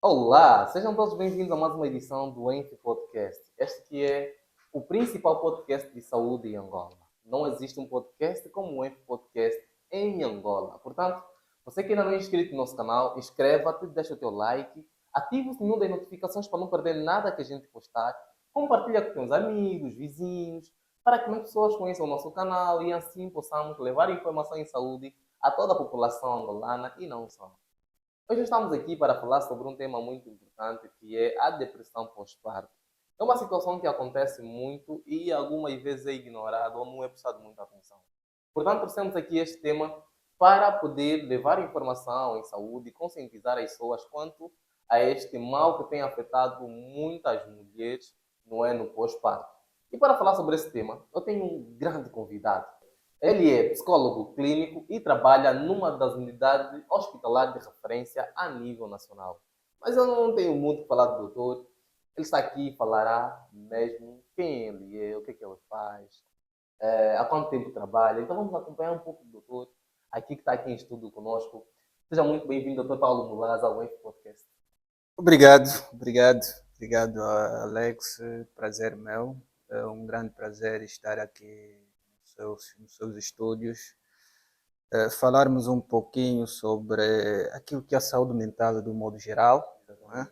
Olá, sejam todos bem-vindos a mais uma edição do Enfe Podcast. Este que é o principal podcast de saúde em Angola. Não existe um podcast como o Enfe Podcast em Angola. Portanto, você que ainda não é inscrito no nosso canal, inscreva-te, deixa o teu like, ativa o sininho das notificações para não perder nada que a gente postar, compartilha com teus amigos, vizinhos, para que mais pessoas conheçam o nosso canal e assim possamos levar informação em saúde a toda a população angolana e não só. Hoje estamos aqui para falar sobre um tema muito importante que é a depressão pós-parto. É uma situação que acontece muito e algumas vezes é ignorada ou não é prestado muita atenção. Portanto, trouxemos aqui este tema para poder levar informação em saúde e conscientizar as pessoas quanto a este mal que tem afetado muitas mulheres, não é, no pós-parto. E para falar sobre esse tema, eu tenho um grande convidado. Ele é psicólogo clínico e trabalha numa das unidades hospitalares de referência a nível nacional. Mas eu não tenho muito que falar do doutor. Ele está aqui e falará mesmo quem ele é, o que ele faz, há quanto tempo trabalha. Então vamos acompanhar um pouco do doutor, aqui que está aqui em estudo conosco. Seja muito bem-vindo, doutor Paulo Mulaza, ao Enf Podcast. Obrigado, Alex. Prazer meu. É um grande prazer estar aqui nos seus estúdios. Falarmos um pouquinho sobre aquilo que é a saúde mental de um modo geral. Não é?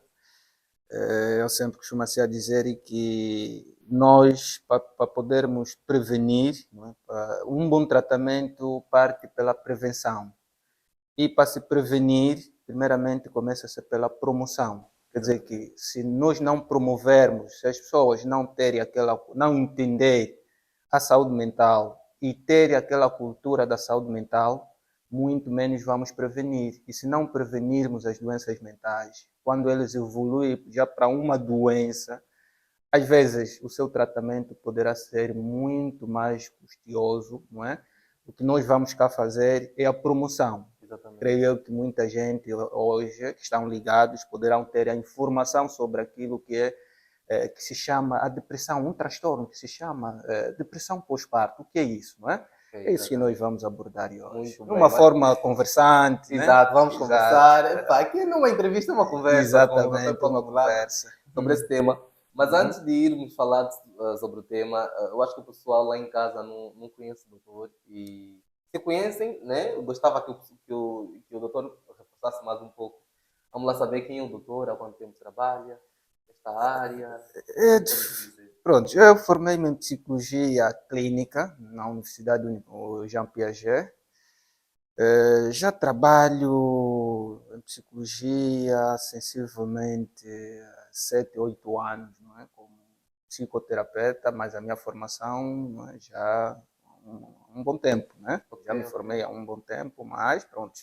Eu sempre costumo assim a dizer que nós, para podermos prevenir, não é? Um bom tratamento parte pela prevenção. E para se prevenir, primeiramente começa-se pela promoção. Quer dizer que se nós não promovermos, se as pessoas não entender a saúde mental e terem aquela cultura da saúde mental, muito menos vamos prevenir. E se não prevenirmos as doenças mentais, quando eles evoluem já para uma doença, às vezes o seu tratamento poderá ser muito mais custoso, não é? O que nós vamos cá fazer é a promoção. Exatamente. Creio eu que muita gente hoje que estão ligados poderão ter a informação sobre aquilo que se chama a depressão, um transtorno que se chama depressão pós-parto. O que é isso, não é? Ok, É isso que nós exatamente. vamos abordar hoje. Muito De bem. uma forma conversante, né? Exato, vamos Exato. conversar. Epá, aqui numa entrevista, uma conversa com o Dr. Exatamente, Paulo uma Mulaza conversa. sobre esse tema. Mas Uhum. antes de irmos falar sobre o tema, eu acho que o pessoal lá em casa não conhece o doutor. E se conhecem, né? Eu gostava que o doutor reforçasse mais um pouco. Vamos lá saber quem é o doutor, há quanto tempo trabalha, esta área. É, O que podemos dizer? Pronto, eu formei-me em psicologia clínica na Universidade Jean Piaget. Já trabalho em psicologia sensivelmente há 7, 8 anos, não é? Como psicoterapeuta, mas a minha formação, não é? Já há um bom tempo, né? Já me Ok, ok. formei há um bom tempo, mas pronto.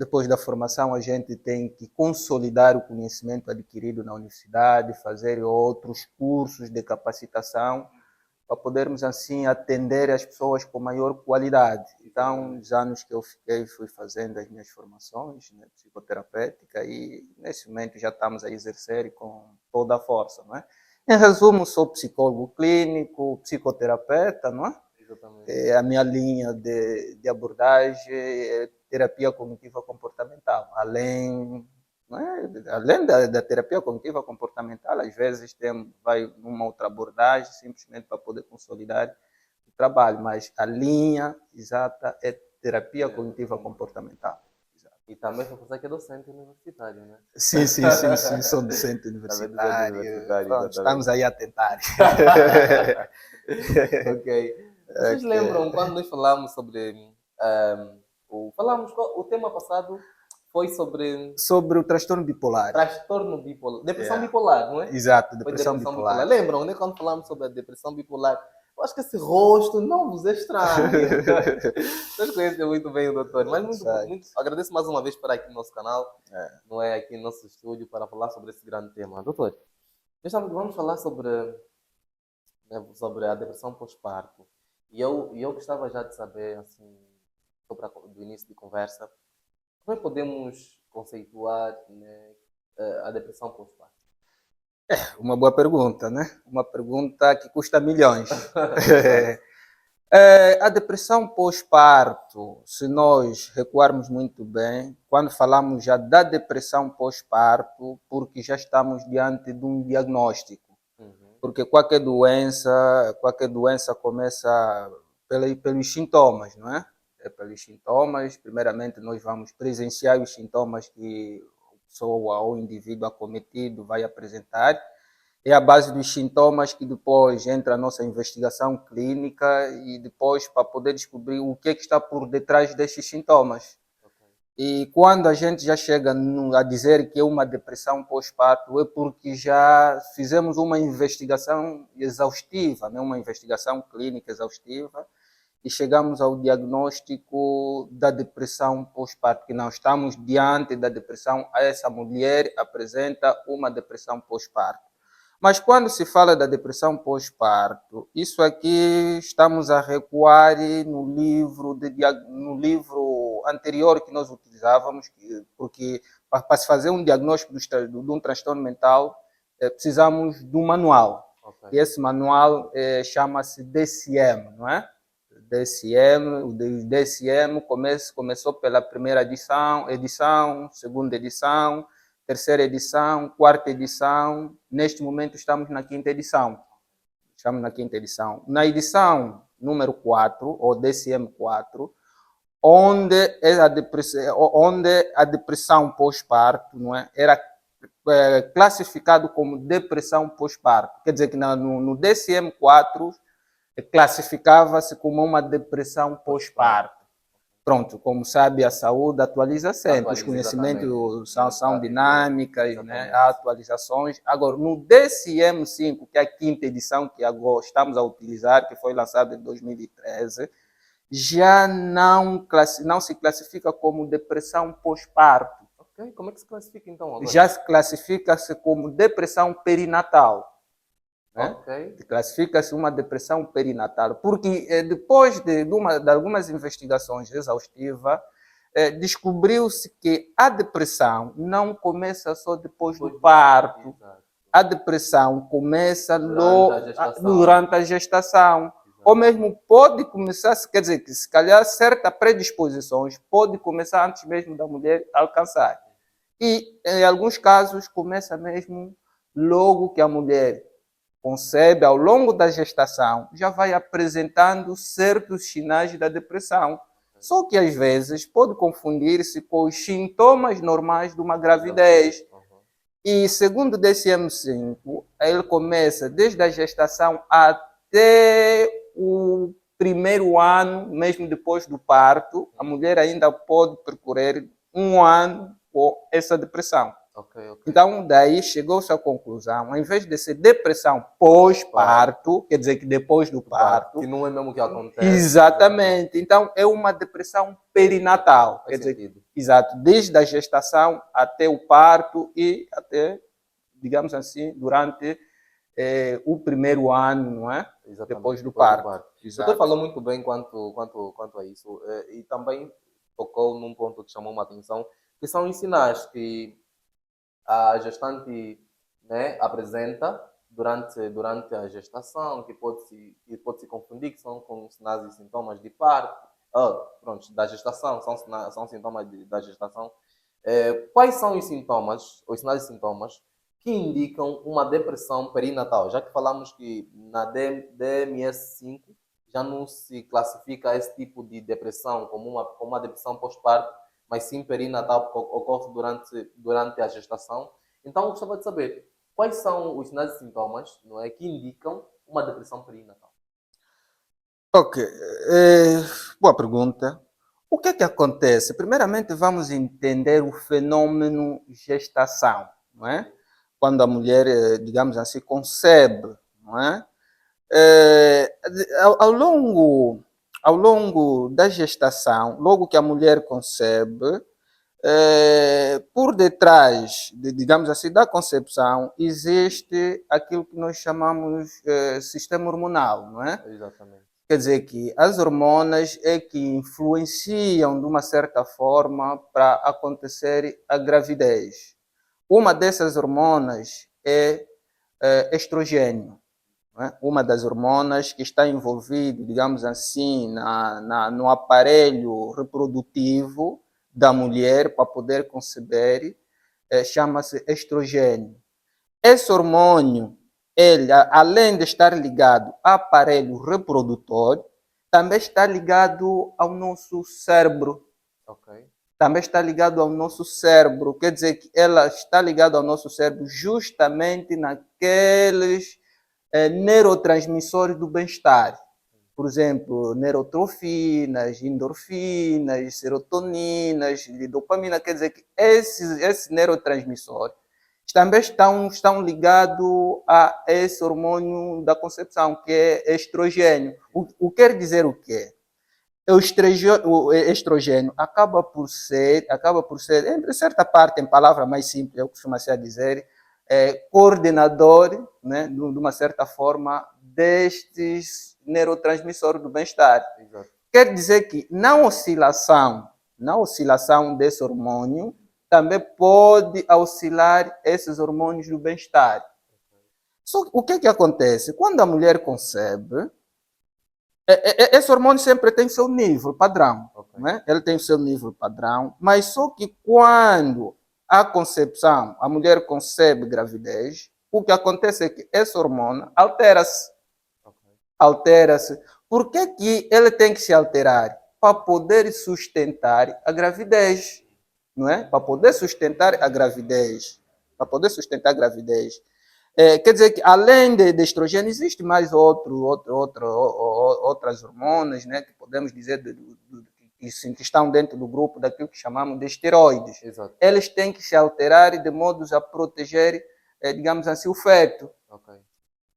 Depois da formação, a gente tem que consolidar o conhecimento adquirido na universidade, fazer outros cursos de capacitação para podermos assim atender as pessoas com maior qualidade. Então, os anos que eu fiquei, fui fazendo as minhas formações, né, psicoterapêutica, e nesse momento já estamos a exercer com toda a força, não é? Em resumo, sou psicólogo clínico, psicoterapeuta, não é? Exatamente. A minha linha de abordagem é terapia cognitiva comportamental. Não é? Além da terapia cognitiva comportamental, às vezes vai numa outra abordagem, simplesmente para poder consolidar o trabalho, mas a linha exata é terapia cognitiva comportamental. E também para fazer que é docente universitário, né? Sim, sou docente Também docente universitário. universitário, Pronto, estamos exatamente. aí a tentar. Ok. Vocês lembram Ok. quando nós falamos sobre o tema passado foi sobre Sobre o transtorno bipolar. transtorno bipolar, depressão Yeah. bipolar, não é? Exato, Foi depressão depressão bipolar. bipolar. Lembram, né? Quando falamos sobre a depressão bipolar, eu acho que esse rosto não vos é estranho. Vocês conhecem muito bem o doutor, mas Certo. agradeço mais uma vez por aqui no nosso canal, É. não é aqui no nosso estúdio para falar sobre esse grande tema. Doutor, vamos falar sobre a depressão pós-parto. E eu gostava já de saber, assim, do início de conversa, como é que podemos conceituar, né, a depressão pós-parto? Uma boa pergunta, né? Uma pergunta que custa milhões. Exato. A depressão pós-parto, se nós recuarmos muito bem, quando falamos já da depressão pós-parto, porque já estamos diante de um diagnóstico. Uhum. Porque qualquer doença começa pelos sintomas, não é? É pelos sintomas. Primeiramente, nós vamos presenciar os sintomas que a pessoa ou o indivíduo acometido vai apresentar. É a base dos sintomas que depois entra a nossa investigação clínica e depois para poder descobrir o que está por detrás destes sintomas. Ok. E quando a gente já chega a dizer que é uma depressão pós-parto, é porque já fizemos uma investigação exaustiva, né? Uma investigação clínica exaustiva, e chegamos ao diagnóstico da depressão pós-parto, que não estamos diante da depressão, essa mulher apresenta uma depressão pós-parto. Mas quando se fala da depressão pós-parto, isso aqui estamos a recuar no livro anterior que nós utilizávamos, porque para se fazer um diagnóstico de um transtorno mental, precisamos de um manual. Ok. E esse manual chama-se DSM, não é? O DSM começou pela primeira edição, segunda edição, terceira edição, quarta edição. Neste momento estamos na quinta edição. Na edição número 4, ou DSM-4, onde a depressão pós-parto, não é, era classificado como depressão pós-parto. Quer dizer que no DSM-4 classificava-se como uma depressão pós-parto. Pronto, como sabe, a saúde atualiza sempre, os conhecimentos são dinâmicas, né? Há atualizações. Agora, no DSM-5, que é a quinta edição que agora estamos a utilizar, que foi lançada em 2013, já não se classifica como depressão pós-parto. Ok, como é que se classifica então agora? Já se classifica-se como depressão perinatal. Né? Ok. Classifica-se uma depressão perinatal, porque depois de algumas investigações exaustivas, descobriu-se que a depressão não começa só depois do parto. Exato. A depressão começa Durante a gestação. Ou mesmo pode começar, quer dizer, que se calhar certas predisposições pode começar antes mesmo da mulher alcançar. E em alguns casos começa mesmo logo que a mulher concebe, ao longo da gestação, já vai apresentando certos sinais da depressão. Só que às vezes pode confundir-se com os sintomas normais de uma gravidez. E segundo o DSM-5, ele começa desde a gestação até o primeiro ano, mesmo depois do parto, a mulher ainda pode percorrer um ano com essa depressão. Okay. Então, daí chegou-se à conclusão, ao invés de ser depressão pós-parto, quer dizer que depois do parto... Que não é mesmo o que acontece. Exatamente. Então, é uma depressão perinatal. Quer dizer, exato, desde a gestação até o parto e até, digamos assim, durante o primeiro ano, não é? Exatamente. Depois do parto. O doutor falou muito bem quanto a isso. E também tocou num ponto que chamou uma atenção, que são os sinais que a gestante, né, apresenta durante a gestação, que pode se confundir, que são com sinais e sintomas de parto, da gestação, são sintomas da gestação. Quais são os sintomas, os sinais e sintomas que indicam uma depressão perinatal? Já que falamos que na DMS-5 já não se classifica esse tipo de depressão como uma depressão pós-parto, mas sim perinatal, que ocorre durante a gestação. Então, eu gostava de saber quais são os sinais e sintomas, não é, que indicam uma depressão perinatal. Ok, boa pergunta. O que é que acontece? Primeiramente, vamos entender o fenômeno gestação, não é? Quando a mulher, digamos assim, concebe, não é? Ao longo da gestação, logo que a mulher concebe, por detrás, digamos assim, da concepção, existe aquilo que nós chamamos sistema hormonal, não é? Exatamente. Quer dizer que as hormonas é que influenciam de uma certa forma para acontecer a gravidez. Uma dessas hormonas é estrogênio. não é? Uma das hormonas que está envolvida, digamos assim, no aparelho reprodutivo da mulher para poder conceber, chama-se estrogênio. Esse hormônio, ele, além de estar ligado ao aparelho reprodutor, também está ligado ao nosso cérebro. Ok. Também está ligado ao nosso cérebro. Quer dizer que ela está ligada ao nosso cérebro justamente naqueles neurotransmissores do bem-estar. Por exemplo, neurotrofinas, endorfinas, serotoninas, dopamina. Quer dizer que esses neurotransmissores também estão ligados a esse hormônio da concepção, que é estrogênio. O quer dizer o quê? O estrogênio acaba por ser, em certa parte, em palavra mais simples, eu costumo dizer, coordenador, né, de uma certa forma, destes neurotransmissores do bem-estar. Exato. Quer dizer que na oscilação desse hormônio, também pode oscilar esses hormônios do bem-estar. Só que o que acontece? Quando a mulher concebe, esse hormônio sempre tem seu nível padrão. Ok. Né? Ele tem seu nível padrão, mas só que quando a concepção, a mulher concebe gravidez, o que acontece é que esse hormônio altera-se. Ok. Altera-se. Por que ele tem que se alterar? Para poder sustentar a gravidez. Não é? Para poder sustentar a gravidez. Para poder sustentar a gravidez. Quer dizer que além de estrogênio, existe mais outras hormonas, né, que podemos dizer que estão dentro do grupo daquilo que chamamos de esteroides. Exato. Eles têm que se alterar de modo a proteger, digamos assim, o feto. Ok.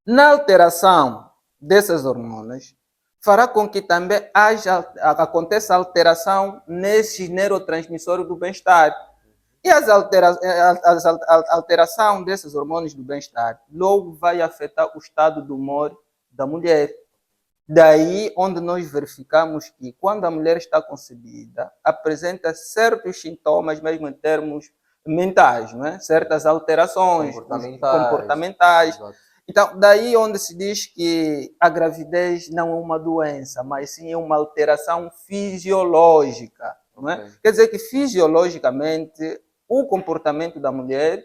Na alteração dessas hormonas, fará com que também aconteça alteração nesses neurotransmissores do bem-estar. E a alteração desses hormônios do bem-estar logo vai afetar o estado do humor da mulher. Daí onde nós verificamos que quando a mulher está concebida, apresenta certos sintomas, mesmo em termos mentais, não é? Certas alterações comportamentais. Exato. Então, daí onde se diz que a gravidez não é uma doença, mas sim é uma alteração fisiológica. Não é? Ok. Quer dizer que fisiologicamente o comportamento da mulher,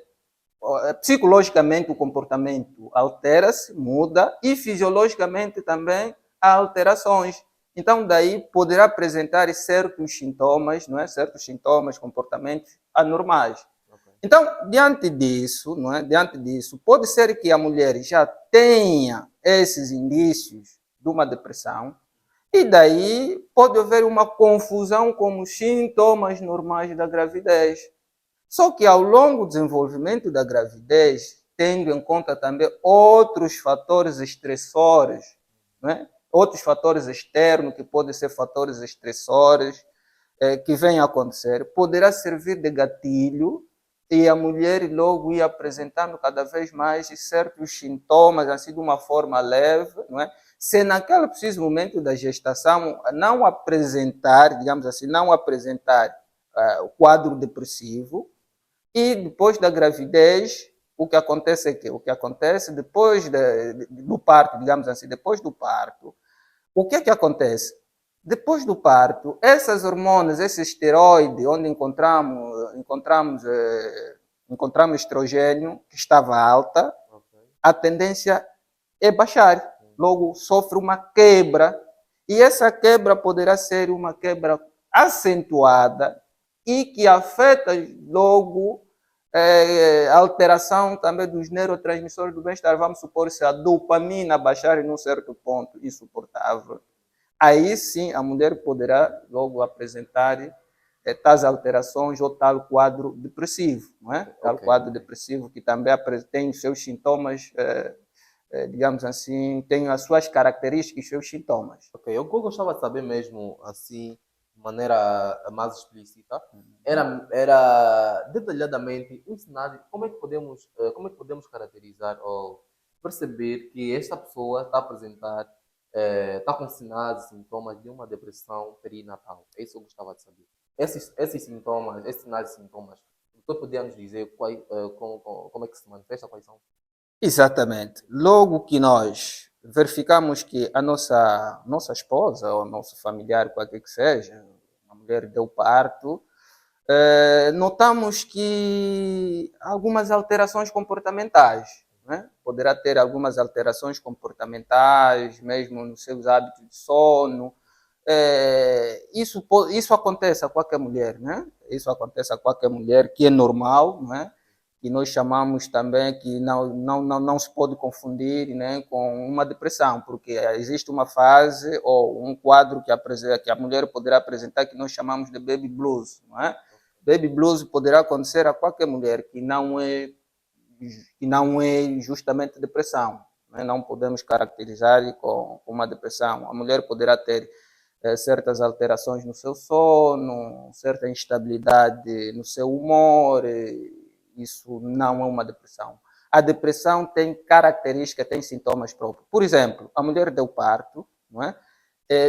psicologicamente o comportamento altera-se, muda, e fisiologicamente também há alterações. Então, daí poderá apresentar certos sintomas, não é? Certos sintomas, comportamentos anormais. Ok. Então, diante disso, não é? Diante disso, pode ser que a mulher já tenha esses indícios de uma depressão, e daí pode haver uma confusão com os sintomas normais da gravidez. Só que ao longo do desenvolvimento da gravidez, tendo em conta também outros fatores estressores, né? Outros fatores externos, que podem ser fatores estressores, que vêm a acontecer, poderá servir de gatilho e a mulher logo ir apresentando cada vez mais certos sintomas, assim, de uma forma leve, não é? Se naquele preciso momento da gestação não apresentar, digamos assim, não apresentar o quadro depressivo, e depois da gravidez, o que acontece é que o que acontece depois do parto, digamos assim, depois do parto, o que acontece? Depois do parto, essas hormonas, esse esteroide, onde encontramos estrogênio, que estava alta, Ok. a tendência é baixar. Logo, sofre uma quebra. E essa quebra poderá ser uma quebra acentuada e que afeta logo a alteração também dos neurotransmissores do bem-estar. Vamos supor, se a dopamina baixar em um certo ponto insuportável, aí sim a mulher poderá logo apresentar tais alterações ou tal quadro depressivo, não é? Tal quadro depressivo que também tem os seus sintomas, digamos assim, tem as suas características e seus sintomas. Ok, o que eu gostava de saber mesmo, assim, de maneira mais explícita, era detalhadamente ensinar como é que podemos caracterizar ou perceber que esta pessoa está a apresentar, está com sinais e sintomas de uma depressão perinatal. É isso que eu gostava de saber. Esses sintomas, esses sinais e sintomas, você podia nos dizer como é que se manifesta, quais são? Exatamente. Logo que nós verificamos que a nossa esposa ou nosso familiar, qualquer que seja, a mulher deu parto, notamos que há algumas alterações comportamentais, né? Poderá ter algumas alterações comportamentais, mesmo nos seus hábitos de sono. Isso acontece a qualquer mulher, né? Isso acontece a qualquer mulher, que é normal, né? Que nós chamamos também que não se pode confundir, né, com uma depressão, porque existe uma fase ou um quadro que a mulher poderá apresentar que nós chamamos de baby blues. Não é? Baby blues poderá acontecer a qualquer mulher, que não é justamente depressão. Né? Não podemos caracterizar com uma depressão. A mulher poderá ter certas alterações no seu sono, certa instabilidade no seu humor. Isso não é uma depressão. A depressão tem características, tem sintomas próprios. Por exemplo, a mulher deu parto, não é?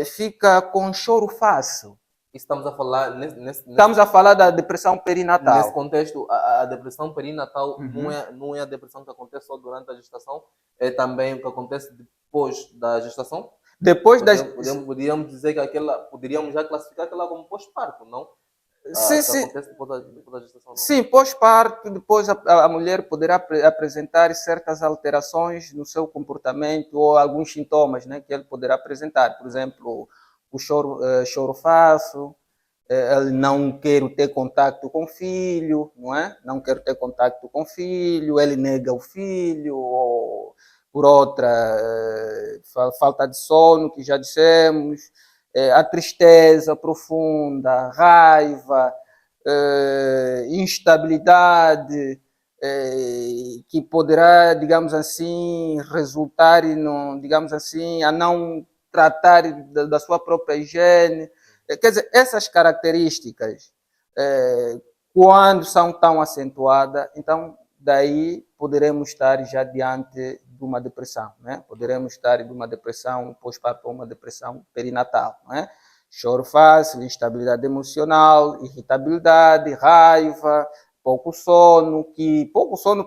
Fica com choro fácil. Estamos a falar Estamos a falar da depressão perinatal. Nesse contexto, a depressão perinatal não é a depressão que acontece só durante a gestação, é também o que acontece depois da gestação. Depois Podíamos dizer que poderíamos já classificar aquela como pós-parto, não? Sim, que acontece depois da gestação, não? Sim, pós-parto, depois a mulher poderá apresentar certas alterações no seu comportamento ou alguns sintomas, né, que ele poderá apresentar. Por exemplo, o choro fácil, ele não quer ter contato com o filho, não é? Não quer ter contato com o filho, ele nega o filho, ou por outra, falta de sono, que já dissemos, a tristeza profunda, a raiva, instabilidade, que poderá, digamos assim, resultar digamos assim, a não tratar da sua própria higiene. Quer dizer, essas características, quando são tão acentuadas, então daí poderemos estar já diante de uma depressão, né? Poderemos estar de uma depressão pós-parto ou uma depressão perinatal, né? Choro fácil, instabilidade emocional, irritabilidade, raiva, pouco sono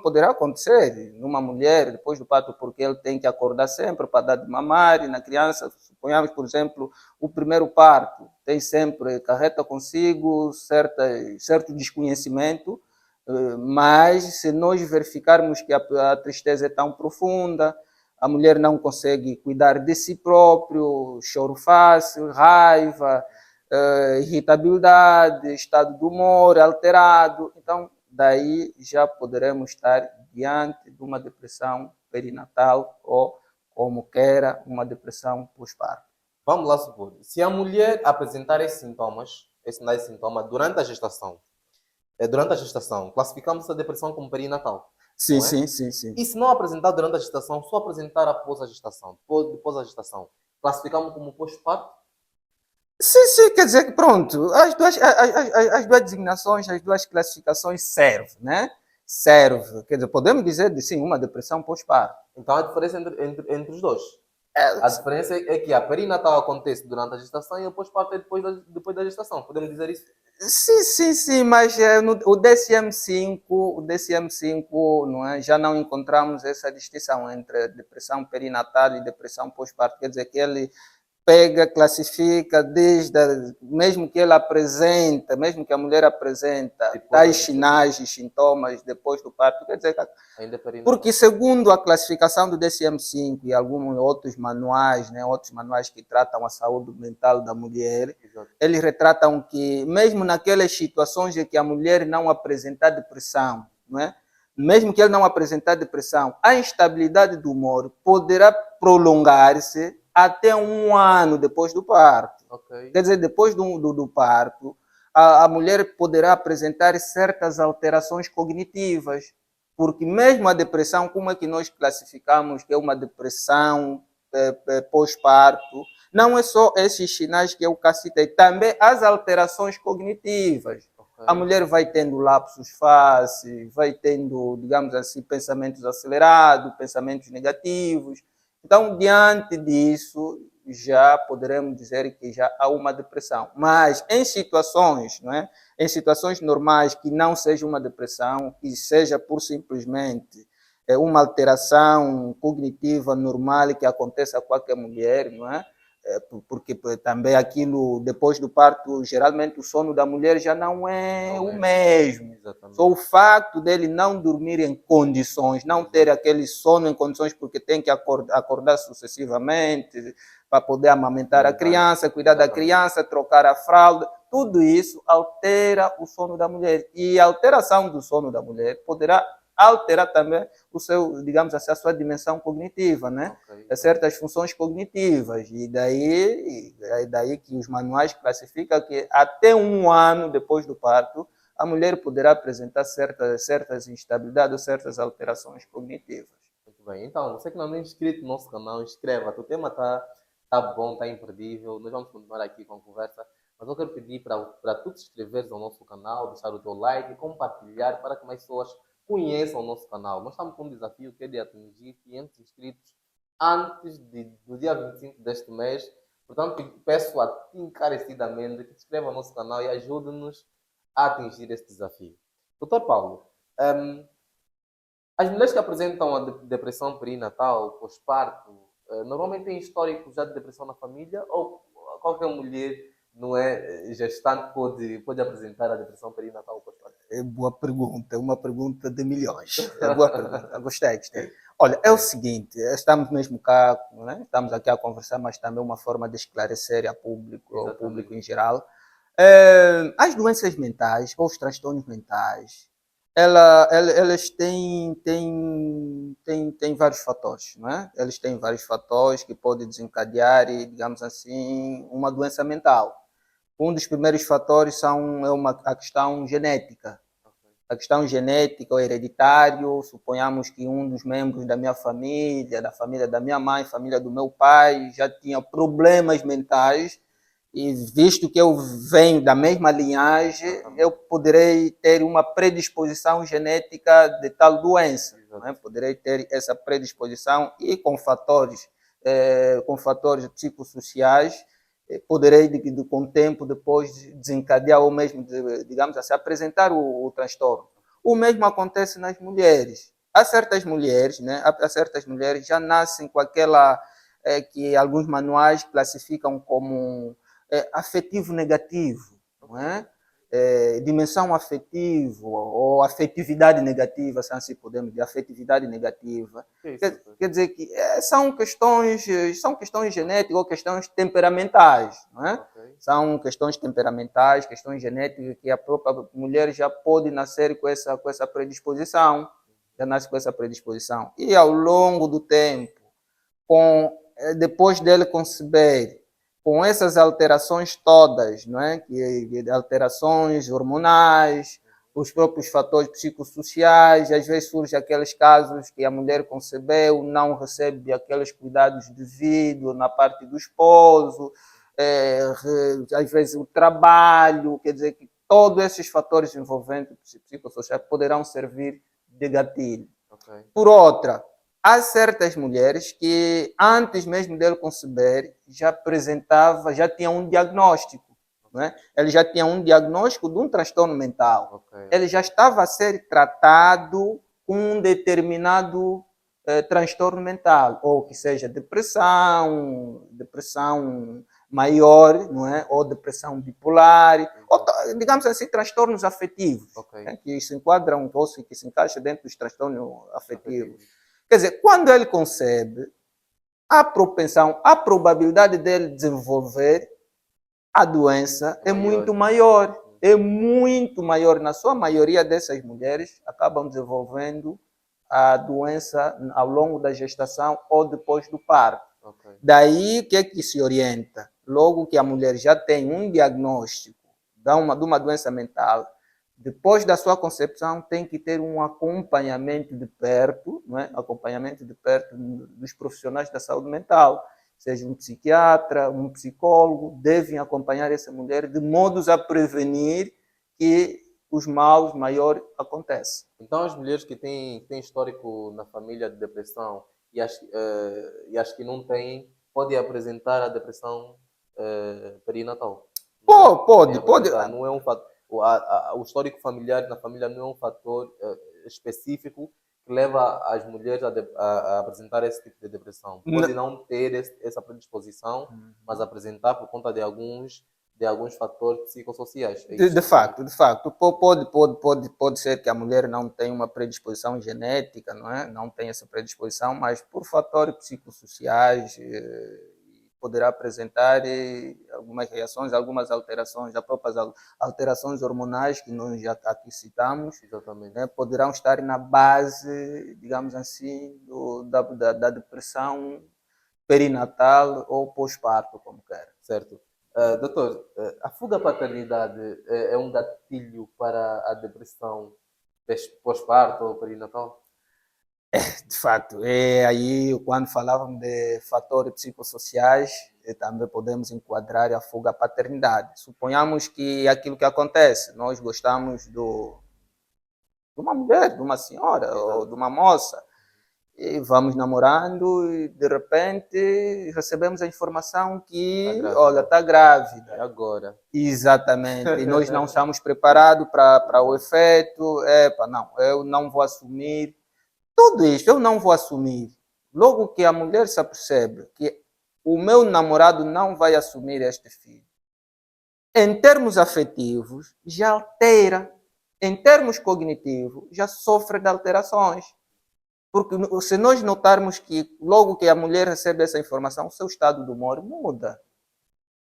poderá acontecer numa mulher depois do parto, porque ele tem que acordar sempre para dar de mamar, e na criança, suponhamos, por exemplo, o primeiro parto, tem sempre, carreta consigo certo desconhecimento, mas se nós verificarmos que a tristeza é tão profunda, a mulher não consegue cuidar de si próprio, choro fácil, raiva, irritabilidade, estado de humor alterado. Então, daí já poderemos estar diante de uma depressão perinatal ou, como queira, uma depressão pós-parto. Vamos lá supor, se a mulher apresentar esses sinais e sintomas durante a gestação, classificamos a depressão como perinatal. Sim, não é? sim. E se não apresentar durante a gestação, só apresentar após a gestação, depois da gestação, classificamos como pós-parto? Sim, quer dizer que pronto, as duas designações, as duas classificações servem, né? Serve, quer dizer, podemos dizer de sim, uma depressão pós-parto. Então a diferença entre os dois. A diferença é que a perinatal acontece durante a gestação e o pós-parto é depois da gestação. Podemos dizer isso? Sim, mas o DSM-5, não é? Já não encontramos essa distinção entre depressão perinatal e depressão pós-parto. Quer dizer que ele pega, classifica mesmo que ela apresenta, mesmo que a mulher apresenta tais sinais e sintomas depois do parto, quer dizer, porque segundo a classificação do DSM-5 e alguns outros manuais, né, outros manuais que tratam a saúde mental da mulher, eles retratam que mesmo naquelas situações em que a mulher não apresentar depressão, não é? Mesmo que ele não apresentar depressão, a instabilidade do humor poderá prolongar-se até 1 ano depois do parto. Okay. Quer dizer, depois do parto, a mulher poderá apresentar certas alterações cognitivas, porque mesmo a depressão, como é que nós classificamos que é uma depressão pós-parto, não é só esses sinais que eu citei, também as alterações cognitivas. Okay. A mulher vai tendo lapsos fáceis, vai tendo, digamos assim, pensamentos acelerados, pensamentos negativos. Então, diante disso, já poderemos dizer que já há uma depressão. Mas em situações, não é? Em situações normais que não seja uma depressão, que seja por simplesmente uma alteração cognitiva normal que acontece a qualquer mulher, não é? Porque também aquilo, depois do parto, geralmente o sono da mulher já não é o mesmo. Exatamente. Só o facto dele não dormir em condições, não ter aquele sono em condições porque tem que acordar sucessivamente para poder amamentar a criança, cuidar da criança, trocar a fralda, tudo isso altera o sono da mulher. E a alteração do sono da mulher poderá alterar também o seu, digamos assim, a sua dimensão cognitiva, né? Certas funções cognitivas. E daí que os manuais classificam que até 1 ano depois do parto, a mulher poderá apresentar certas instabilidades ou certas alterações cognitivas. Muito bem. Então, você que não é inscrito no nosso canal, inscreva-te. O tema tá bom, tá imperdível. Nós vamos continuar aqui com a conversa. Mas eu quero pedir para tu te inscreveres ao nosso canal, deixar o teu like, compartilhar para que mais pessoas conheçam o nosso canal. Nós estamos com um desafio que é de atingir 500 inscritos antes do dia 25 deste mês. Portanto, peço a ti encarecidamente que te inscreva no nosso canal e ajude-nos a atingir esse desafio. Doutor Paulo, as mulheres que apresentam a depressão perinatal, pós-parto, normalmente têm histórico já de depressão na família ou qualquer mulher não é gestante pode apresentar a depressão perinatal pós-parto? É boa pergunta, uma pergunta de milhões. É boa pergunta, gostei. Olha, é o seguinte, estamos mesmo cá, né? Estamos aqui a conversar, mas também uma forma de esclarecer ao público em geral. As doenças mentais, ou os transtornos mentais, elas têm vários fatores, não é? Eles têm vários fatores que podem desencadear, digamos assim, uma doença mental. Um dos primeiros fatores a questão genética. A questão genética ou hereditário, suponhamos que um dos membros da minha família, da família da minha mãe, família do meu pai, já tinha problemas mentais, e visto que eu venho da mesma linhagem, eu poderei ter uma predisposição genética de tal doença. Né? Poderei ter essa predisposição e com fatores psicossociais, poderei, com o tempo, depois desencadear ou mesmo, digamos assim, apresentar o transtorno. O mesmo acontece nas mulheres. Há certas mulheres, né? Há certas mulheres já nascem com aquela que alguns manuais classificam como afetivo negativo, não é? Dimensão afetiva ou afetividade negativa, se assim podemos dizer, afetividade negativa. Quer dizer que são questões genéticas ou questões temperamentais, não é? São questões temperamentais, questões genéticas que a própria mulher já pode nascer com essa predisposição, já nasce com essa predisposição. E ao longo do tempo, depois dele conceber, com essas alterações todas, não é? Alterações hormonais, os próprios fatores psicossociais, às vezes surgem aqueles casos que a mulher concebeu, não recebe aqueles cuidados devidos na parte do esposo, às vezes o trabalho, quer dizer que todos esses fatores envolventes psicossociais poderão servir de gatilho. Por outra, há certas mulheres que, antes mesmo dele conceber, já tinham um diagnóstico. Não é? Ele já tinha um diagnóstico de um transtorno mental. Ele já estava a ser tratado com um determinado transtorno mental, ou que seja depressão maior, não é? Ou depressão bipolar, ou, digamos assim, transtornos afetivos, né? Que se enquadram, ou que se encaixam dentro dos transtornos afetivos. Quer dizer, quando ele concebe, a probabilidade dele desenvolver a doença é muito maior. É muito maior. Na sua maioria dessas mulheres, acabam desenvolvendo a doença ao longo da gestação ou depois do parto. Daí, o que é que se orienta? Logo que a mulher já tem um diagnóstico de uma doença mental, depois da sua concepção, tem que ter um acompanhamento de perto, não é? Acompanhamento de perto dos profissionais da saúde mental, seja um psiquiatra, um psicólogo, devem acompanhar essa mulher de modo a prevenir que os males maiores aconteçam. Então, as mulheres que têm histórico na família de depressão e as que não têm, podem apresentar a depressão perinatal? Pode. Não é um fator. O histórico familiar na família não é um fator específico que leva as mulheres a apresentar esse tipo de depressão? Pode não ter essa predisposição, mas apresentar por conta de alguns fatores psicossociais. É De facto, pode ser que a mulher não tenha uma predisposição genética, não é? Não tem essa predisposição, mas por fatores psicossociais poderá apresentar algumas reações, algumas alterações, as próprias alterações hormonais que nós já aqui citamos. Exatamente. Né? Poderão estar na base, digamos assim, da depressão perinatal ou pós-parto, como quer. Certo. Doutor, a fuga à paternidade é um gatilho para a depressão pós-parto ou perinatal? De facto, aí quando falávamos de fatores psicossociais, também podemos enquadrar a fuga à paternidade. Suponhamos que aquilo que acontece, nós gostamos de uma mulher, de uma senhora, exato, ou de uma moça, e vamos namorando e de repente recebemos a informação que, olha, está grávida. É agora. Exatamente. E nós não estamos preparados para o efeito. Não, eu não vou assumir. Tudo isso eu não vou assumir. Logo que a mulher se apercebe que o meu namorado não vai assumir este filho, em termos afetivos, já altera. Em termos cognitivos, já sofre de alterações. Porque se nós notarmos que logo que a mulher recebe essa informação, o seu estado de humor muda.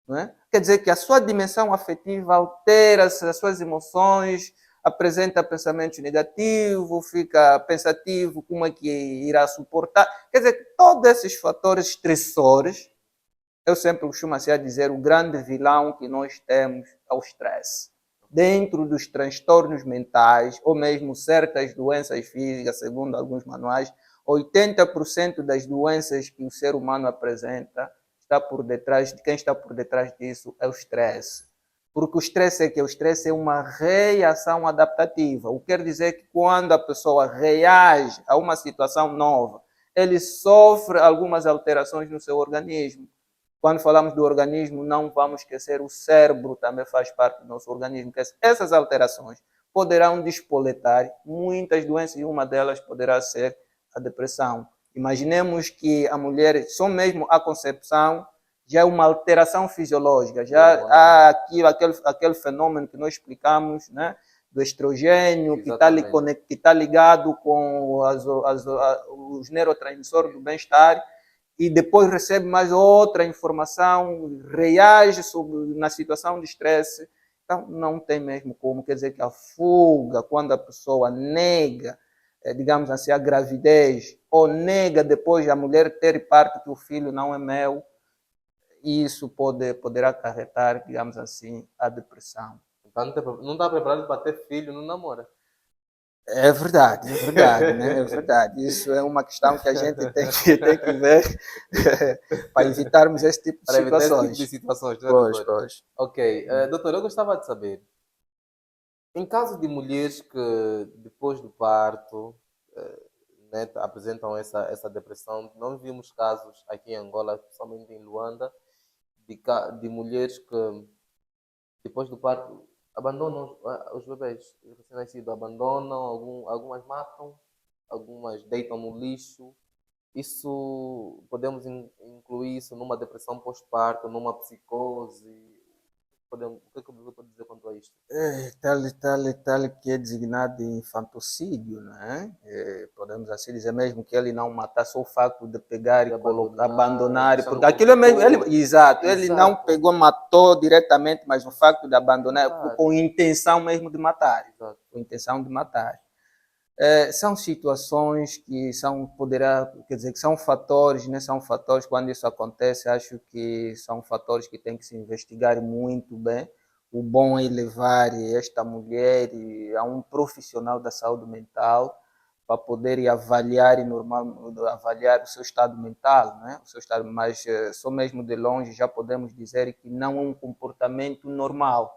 Não é? Quer dizer que a sua dimensão afetiva altera-se, as suas emoções, apresenta pensamentos negativos, fica pensativo, como é que irá suportar. Quer dizer, todos esses fatores estressores, eu sempre costumo assim dizer, o grande vilão que nós temos é o estresse. Dentro dos transtornos mentais, ou mesmo certas doenças físicas, segundo alguns manuais, 80% das doenças que o ser humano apresenta quem está por detrás disso é o estresse. Porque o estresse é uma reação adaptativa. O que quer dizer que quando a pessoa reage a uma situação nova, ele sofre algumas alterações no seu organismo. Quando falamos do organismo, não vamos esquecer, o cérebro também faz parte do nosso organismo. Essas alterações poderão despoletar muitas doenças e uma delas poderá ser a depressão. Imaginemos que a mulher, só mesmo a concepção, já é uma alteração fisiológica, já há aquele fenômeno que nós explicamos, né, do estrogênio, que está ligado com os neurotransmissores do bem-estar, e depois recebe mais outra informação, reage na situação de estresse. Então, não tem mesmo como. Quer dizer que a fuga, quando a pessoa nega, digamos assim, a gravidez, ou nega depois a mulher ter parte que o filho não é meu, isso poderá acarretar, digamos assim, a depressão. Então, não está preparado para ter filho, não namora. É verdade, né? É verdade. Isso é uma questão que a gente tem que ver para evitarmos esse tipo de situações. Para evitar esse tipo de situações, não é, doutor? Pois. Ok. Doutor, eu gostava de saber, em caso de mulheres que depois do parto né, apresentam essa depressão, nós vimos casos aqui em Angola, principalmente em Luanda, de mulheres que depois do parto abandonam os bebês, os recém-nascidos, abandonam, algumas matam, algumas deitam no lixo. Isso, podemos incluir isso numa depressão pós-parto, numa psicose? O que é que você pode dizer quanto a isto? Tal que é designado de infantocídio, né? Podemos assim dizer, mesmo que ele não matasse, só o facto de pegar e abandonar, porque aquilo é mesmo, ele não pegou, matou diretamente, mas o facto de abandonar, com intenção mesmo de matar. Exato. Com intenção de matar. São situações que que são fatores, né? São fatores, quando isso acontece, acho que são fatores que tem que se investigar muito bem. O bom é levar esta mulher a um profissional da saúde mental para poder avaliar avaliar o seu estado mental, né? O seu estado, mas só mesmo de longe já podemos dizer que não é um comportamento normal.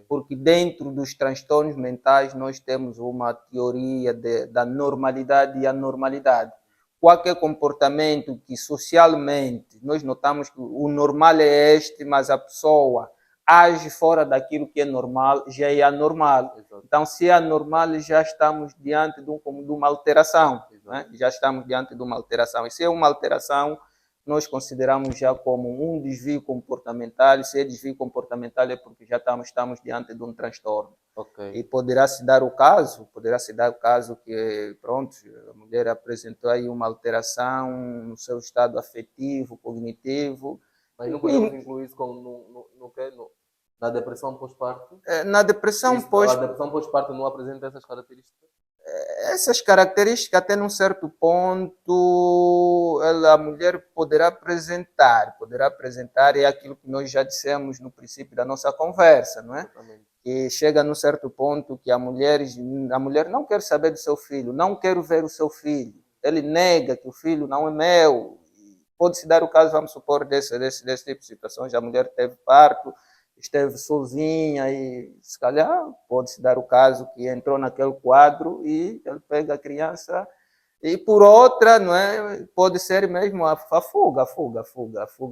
Porque dentro dos transtornos mentais nós temos uma teoria da normalidade e anormalidade. Qualquer comportamento que socialmente nós notamos que o normal é este, mas a pessoa age fora daquilo que é normal, já é anormal. Exato. Então, se é anormal, já estamos diante de uma alteração. Né? Já estamos diante de uma alteração. E se é uma alteração, nós consideramos já como um desvio comportamental. E se é desvio comportamental, é porque já estamos diante de um transtorno. Ok. E poderá se dar o caso que, pronto, a mulher apresentou aí uma alteração no seu estado afetivo, cognitivo. Mas não podemos incluir isso como na depressão pós-parto? Na depressão A depressão pós-parto não apresenta essas características? essas características, até num certo ponto, a mulher poderá apresentar, é aquilo que nós já dissemos no princípio da nossa conversa, não é? Exatamente. Que chega num certo ponto que a mulher não quer saber do seu filho, não quer ver o seu filho, ele nega que o filho não é meu. Pode-se dar o caso, vamos supor, desse tipo de situações, a mulher teve parto, esteve sozinha e, se calhar, pode-se dar o caso que entrou naquele quadro e ele pega a criança e, por outra, não é? Pode ser mesmo a fuga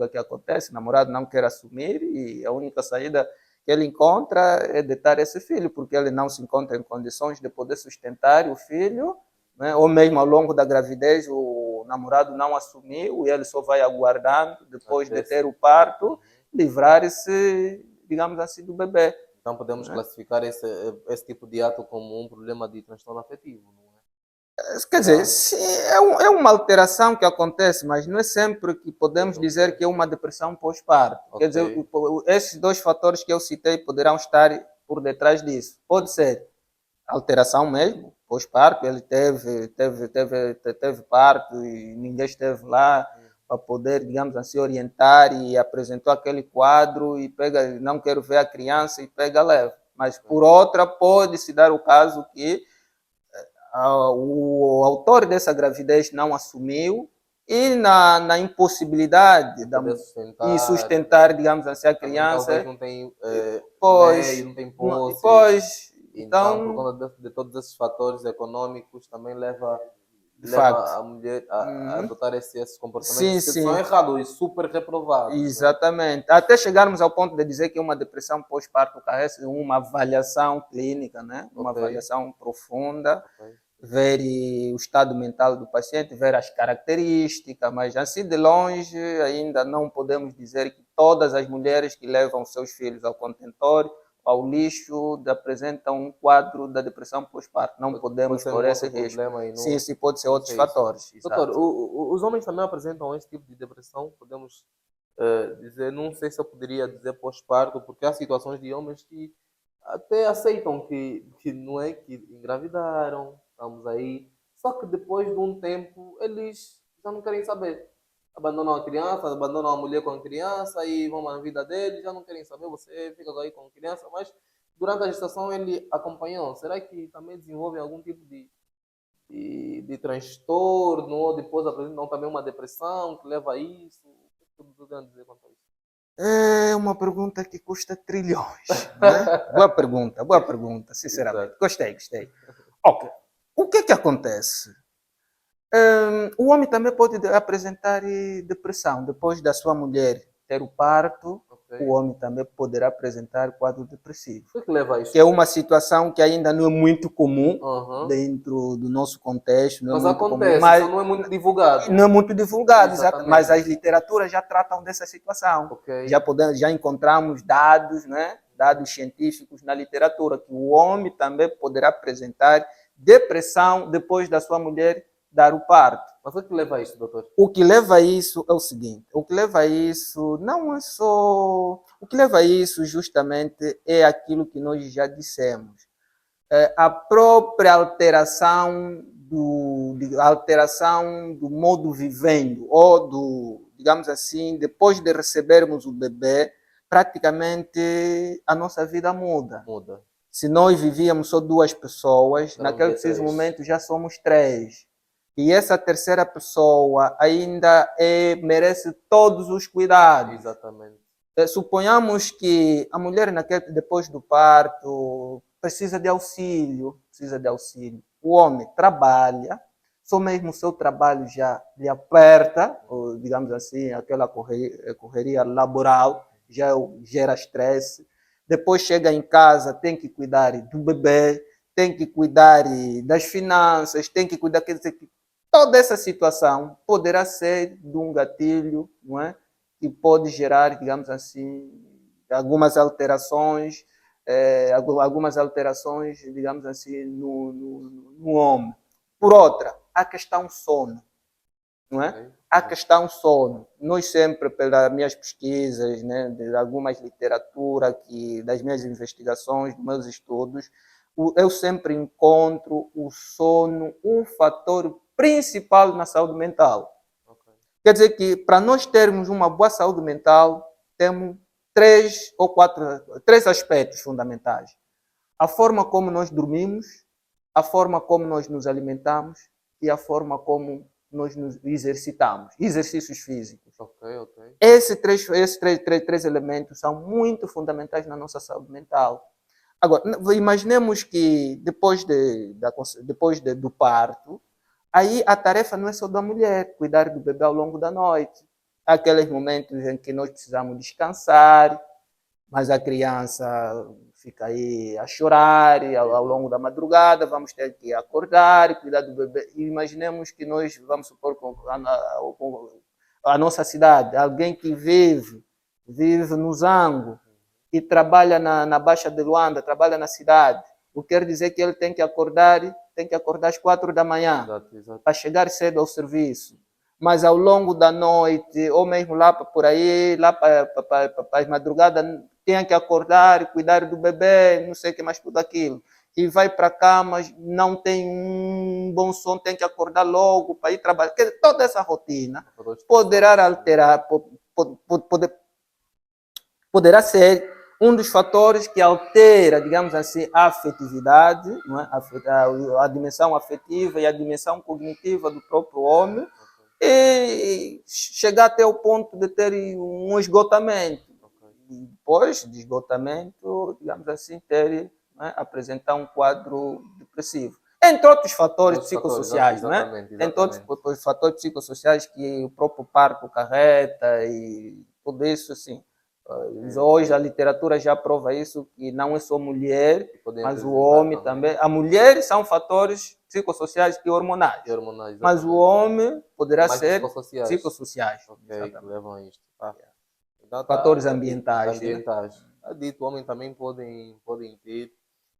que acontece, o namorado não quer assumir e a única saída que ele encontra é deitar esse filho, porque ele não se encontra em condições de poder sustentar o filho, né? Ou mesmo ao longo da gravidez o namorado não assumiu e ele só vai aguardando, depois de ter o parto, livrar-se, digamos assim, do bebê. Então podemos classificar esse tipo de ato como um problema de transtorno afetivo, não é? Quer dizer, sim, é uma alteração que acontece, mas não é sempre que podemos dizer que é uma depressão pós-parto. Ok. Quer dizer, esses dois fatores que eu citei poderão estar por detrás disso. Pode ser alteração mesmo, pós-parto, ele teve parto e ninguém esteve lá para poder, digamos assim, orientar e apresentou aquele quadro e pega, não quero ver a criança e pega leve. Mas por outra, pode-se dar o caso que o autor dessa gravidez não assumiu e na impossibilidade de sustentar, digamos assim, a criança. Talvez não tem meio, não tem posse. Então, por conta de todos esses fatores econômicos, também leva a mulher a adotar esses comportamentos que são errados e super reprovados. Exatamente. Né? Até chegarmos ao ponto de dizer que uma depressão pós-parto carece de uma avaliação clínica, né? Uma avaliação profunda, ver o estado mental do paciente, ver as características, mas assim de longe ainda não podemos dizer que todas as mulheres que levam seus filhos ao contentório, ao lixo, apresentam um quadro da depressão pós-parto. Não podemos por esse risco. Sim, pode ser outros fatores. Doutor, os homens também apresentam esse tipo de depressão? Podemos dizer, não sei se eu poderia dizer pós-parto, porque há situações de homens que até aceitam que não é que engravidaram, estamos aí, só que depois de um tempo eles já não querem saber. Abandonam a criança, abandonam a mulher com a criança e vão na vida deles, já não querem saber, você fica aí com a criança, mas durante a gestação ele acompanhou. Será que também desenvolve algum tipo de transtorno ou depois apresentam também uma depressão que leva a isso? O que você tem a dizer quanto a isso? É uma pergunta que custa trilhões. Né? Boa pergunta, sinceramente. Gostei. Ok. O que acontece? O homem também pode apresentar depressão. Depois da sua mulher ter o parto, o homem também poderá apresentar quadro depressivo. O que leva a isso? Que é uma situação que ainda não é muito comum dentro do nosso contexto. Mas acontece, comum, só não é muito divulgado. Não é muito divulgado, exatamente. Mas as literaturas já tratam dessa situação. Já encontramos dados, né? Dados científicos na literatura, que o homem também poderá apresentar depressão depois da sua mulher dar o parto. Mas o que leva a isso, doutor? O que leva a isso é o seguinte, o que leva a isso não é só... O que leva a isso justamente é aquilo que nós já dissemos. A própria alteração do modo vivendo, ou digamos assim, depois de recebermos o bebê, praticamente a nossa vida muda. Se nós vivíamos só 2 pessoas, naquele preciso momento já somos 3. E essa terceira pessoa ainda merece todos os cuidados. Exatamente. Suponhamos que a mulher depois do parto precisa de auxílio. O homem trabalha, só mesmo o seu trabalho já lhe aperta, ou, digamos assim, aquela correria laboral já gera estresse. depois chega em casa, tem que cuidar do bebê, tem que cuidar das finanças, tem que cuidar, quer dizer, que toda essa situação poderá ser de um gatilho, não é? Que pode gerar, digamos assim, algumas alterações, digamos assim, no homem. Por outra, a questão sono, não é? Ok. A questão sono. Nós sempre, pelas minhas pesquisas, né, de algumas literatura, das minhas investigações, dos meus estudos, eu sempre encontro o sono um fator principal na saúde mental. Ok. Quer dizer que para nós termos uma boa saúde mental, temos três aspectos fundamentais. A forma como nós dormimos, a forma como nós nos alimentamos e a forma como nós nos exercitamos, exercícios físicos. Ok, ok. Esses três elementos são muito fundamentais na nossa saúde mental. Agora, imaginemos que do parto, aí a tarefa não é só da mulher, cuidar do bebê ao longo da noite. Há aqueles momentos em que nós precisamos descansar, mas a criança fica aí a chorar e ao longo da madrugada, vamos ter que acordar e cuidar do bebê. E imaginemos que nós, vamos supor, a nossa cidade, alguém que vive no Zango e trabalha na Baixa de Luanda, trabalha na cidade. O que quer dizer que ele tem que acordar às 4 da manhã, Exato, exato. para chegar cedo ao serviço. Mas ao longo da noite, ou mesmo lá por aí, lá para as madrugadas, tem que acordar, cuidar do bebê, não sei o que mais, tudo aquilo. E vai para a cama, não tem um bom sono, tem que acordar logo para ir trabalhar. Quer dizer, toda essa rotina poderá alterar, poderá ser um dos fatores que altera, digamos assim, a afetividade, não é? A dimensão afetiva e a dimensão cognitiva do próprio homem, e chegar até o ponto de ter um esgotamento. E depois de esgotamento, digamos assim, apresentar um quadro depressivo. Entre outros fatores psicossociais, não é? Exatamente. Entre outros fatores psicossociais que o próprio parto carreta e tudo isso, assim. Hoje a literatura já prova isso, que não é só mulher, mas o homem também. A mulher são fatores psicossociais e hormonais. Mas o homem poderá ser psicossociais. Ok, levam a isto. Então, fatores ambientais. Ambientais. Né? Dito, o homem também podem ter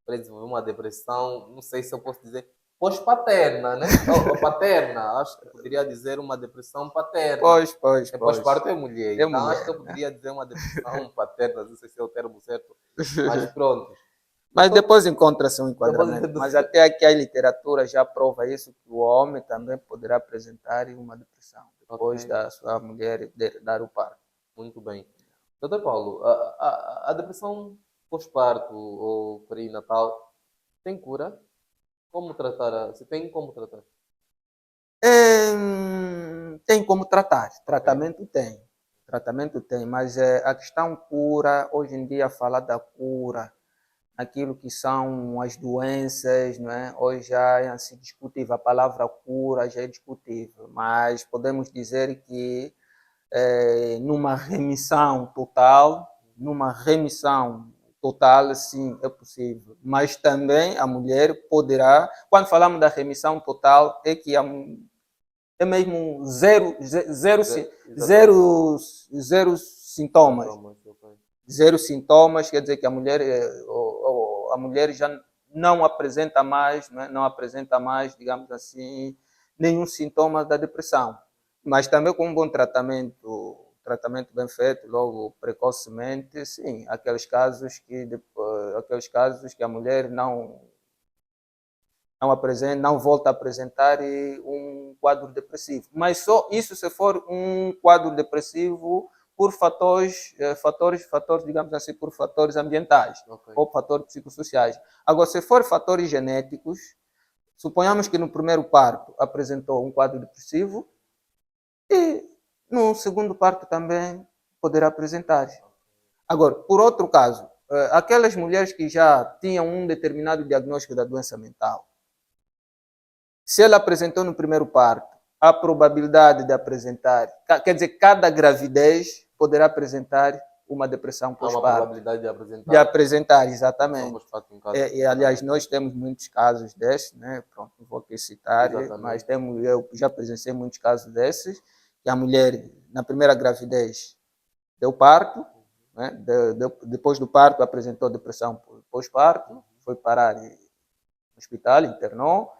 para desenvolver uma depressão, não sei se eu posso dizer, pós-paterna, né? Ou paterna, acho que eu poderia dizer uma depressão paterna. Pois. Pós-parto é mulher, então mulher, acho que eu poderia dizer uma depressão paterna, não sei se é o termo certo, mas pronto. Mas depois encontra-se um enquadramento. Mas até aqui a literatura já prova isso, que o homem também poderá apresentar uma depressão depois da sua mulher dar o parto. Muito bem. Doutor Paulo, a depressão pós-parto ou perinatal tem cura? Como tratar? Se tem como tratar? Tem como tratar. Tratamento tem. Mas a questão cura, hoje em dia, falar da cura, aquilo que são as doenças, não é? Hoje já é assim discutível. A palavra cura já é discutível. Mas podemos dizer que numa remissão total, sim, é possível. Mas também a mulher poderá, quando falamos da remissão total, é que é mesmo zero sintomas. Zero sintomas, quer dizer que a mulher já não apresenta mais, digamos assim, nenhum sintoma da depressão. Mas também com um bom tratamento bem feito, logo precocemente, sim, aqueles casos que a mulher não volta a apresentar um quadro depressivo. Mas só isso se for um quadro depressivo por fatores, digamos assim, por fatores ambientais ou fatores psicossociais. Agora, se for fatores genéticos, suponhamos que no primeiro parto apresentou um quadro depressivo, e no segundo parto também poderá apresentar. Agora, por outro caso, aquelas mulheres que já tinham um determinado diagnóstico da doença mental, se ela apresentou no primeiro parto, a probabilidade de apresentar, quer dizer, cada gravidez poderá apresentar uma depressão Há uma pós-parto. probabilidade de De apresentar apresentar, depressão exatamente. pós-parto em caso E, aliás, nós temos muitos casos desses, né? Pronto, não vou aqui citar, mas Exatamente. eu já presenciei muitos casos desses, que a mulher, na primeira gravidez, deu parto, né? Depois do parto apresentou depressão pós-parto, foi parar no hospital, internou,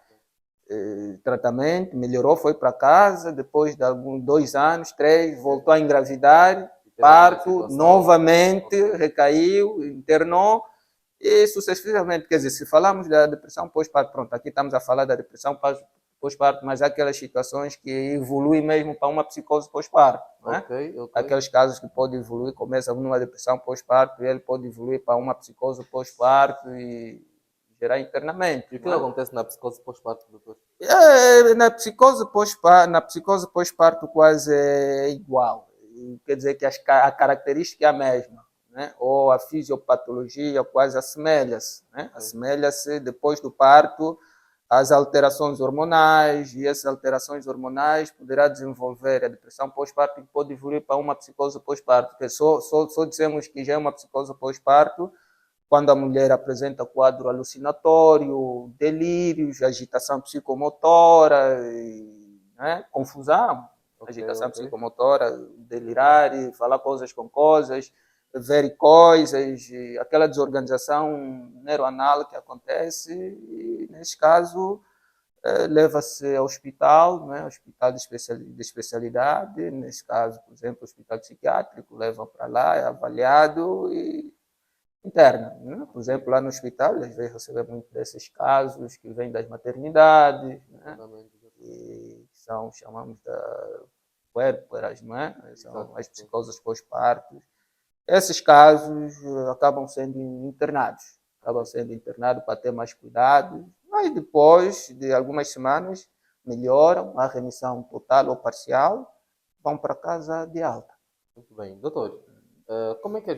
tratamento, melhorou, foi para casa, depois de alguns 2 anos, 3, voltou a engravidar, E teve a mesma parto, situação. novamente recaiu, internou e sucessivamente. Quer dizer, se falamos da depressão pós-parto, pronto, aqui estamos a falar da depressão pós-parto, mas há aquelas situações que evoluem mesmo para uma psicose pós-parto, né? Aqueles casos que podem evoluir, começam numa depressão pós-parto e ele pode evoluir para uma psicose pós-parto e gerar internamento. E o que acontece na psicose pós-parto, doutor? Na psicose pós-parto quase é igual. Quer dizer que a característica é a mesma, né? Ou a fisiopatologia quase assemelha-se, né? Assemelha-se depois do parto as alterações hormonais, e essas alterações hormonais poderá desenvolver a depressão pós-parto e pode evoluir para uma psicose pós-parto. Porque só dizemos que já é uma psicose pós-parto quando a mulher apresenta quadro alucinatório, delírios, agitação psicomotora, né? Confusão, agitação psicomotora, delirar, falar coisas com coisas, ver coisas, aquela desorganização neuronal que acontece, e nesse caso leva-se ao hospital, né? Hospital de especialidade, nesse caso, por exemplo, hospital psiquiátrico, levam para lá, é avaliado e interna, né? Por exemplo, lá no hospital, às vezes recebe muito desses casos que vêm das maternidades, né? E são, chamamos de puérperas, não é? São as psicoses pós-partos. Esses casos acabam sendo internados para ter mais cuidado, mas depois de algumas semanas melhoram, a remissão total ou parcial, vão para casa de alta. Muito bem. Doutor, como é que as